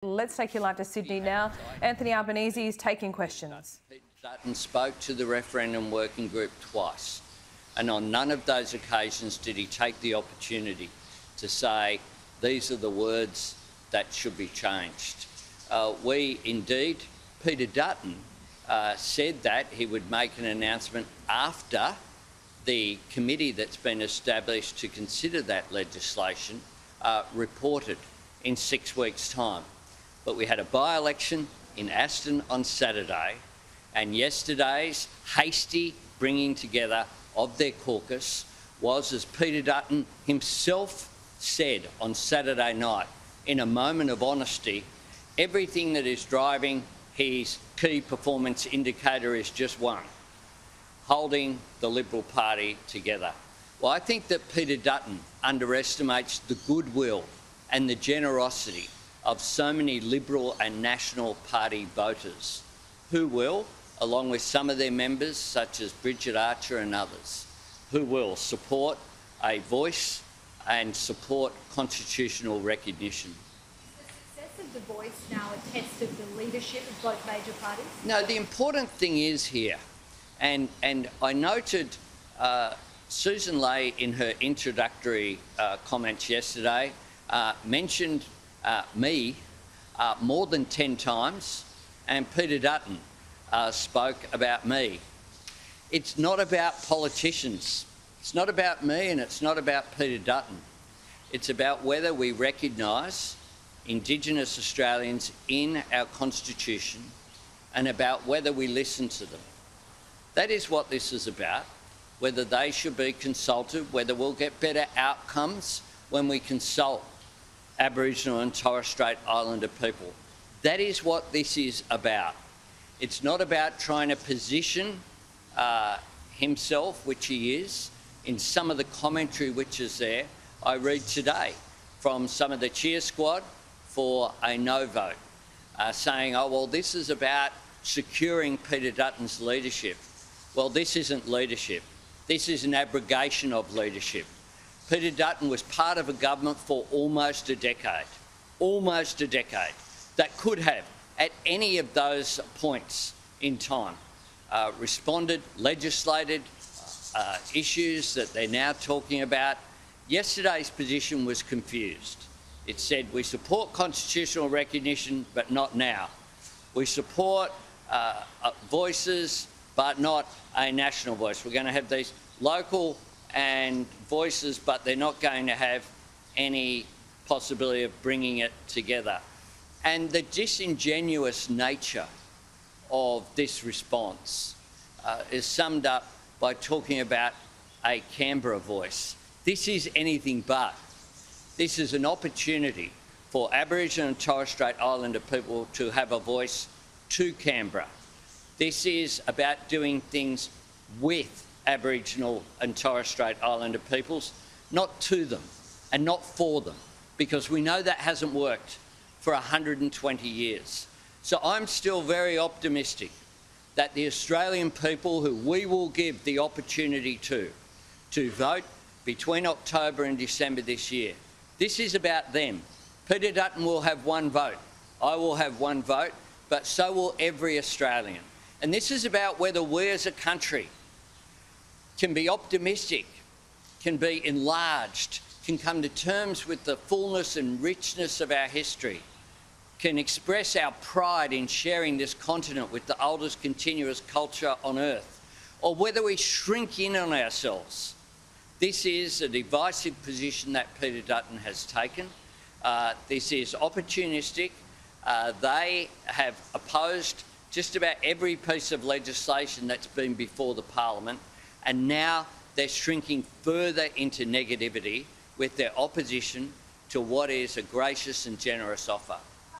Let's take you live to Sydney now. Anthony Albanese is taking questions. Dutton spoke to the referendum working group twice, and on none of those occasions did he take the opportunity to say these are the words that should be changed. Peter Dutton said that he would make an announcement after the committee that's been established to consider that legislation reported in 6 weeks' time. But we had a by-election in Aston on Saturday, and yesterday's hasty bringing together of their caucus was, as Peter Dutton himself said on Saturday night, in a moment of honesty, everything that is driving his key performance indicator is just one: holding the Liberal Party together. Well, I think that Peter Dutton underestimates the goodwill and the generosity of so many Liberal and National Party voters who will, along with some of their members, such as Bridget Archer and others, who will support a voice and support constitutional recognition. Is the success of the Voice now a test of the leadership of both major parties? No, the important thing is here, and I noted Susan Ley in her introductory comments yesterday mentioned me more than 10 times, and Peter Dutton spoke about me. It's not about politicians. It's not about me, and it's not about Peter Dutton. It's about whether we recognise Indigenous Australians in our Constitution and about whether we listen to them. That is what this is about, whether they should be consulted, whether we'll get better outcomes when we consult Aboriginal and Torres Strait Islander people. That is what this is about. It's not about trying to position himself, which he is, in some of the commentary which is there. I read today from some of the cheer squad for a no vote, saying, oh, well, this is about securing Peter Dutton's leadership. Well, this isn't leadership. This is an abrogation of leadership. Peter Dutton was part of a government for almost a decade, that could have, at any of those points in time, responded, legislated issues that they're now talking about. Yesterday's position was confused. It said, we support constitutional recognition, but not now. We support voices, but not a national voice. We're going to have these local and voices, but they're not going to have any possibility of bringing it together. And the disingenuous nature of this response is summed up by talking about a Canberra voice. This is anything but. This is an opportunity for Aboriginal and Torres Strait Islander people to have a voice to Canberra. This is about doing things with Aboriginal and Torres Strait Islander peoples, not to them and not for them, because we know that hasn't worked for 120 years. So I'm still very optimistic that the Australian people, who we will give the opportunity to vote between October and December this year, this is about them. Peter Dutton will have one vote. I will have one vote, but so will every Australian. And this is about whether we as a country can be optimistic, can be enlarged, can come to terms with the fullness and richness of our history, can express our pride in sharing this continent with the oldest continuous culture on earth, or whether we shrink in on ourselves. This is a divisive position that Peter Dutton has taken. This is opportunistic. They have opposed just about every piece of legislation that's been before the Parliament, and now they're shrinking further into negativity with their opposition to what is a gracious and generous offer.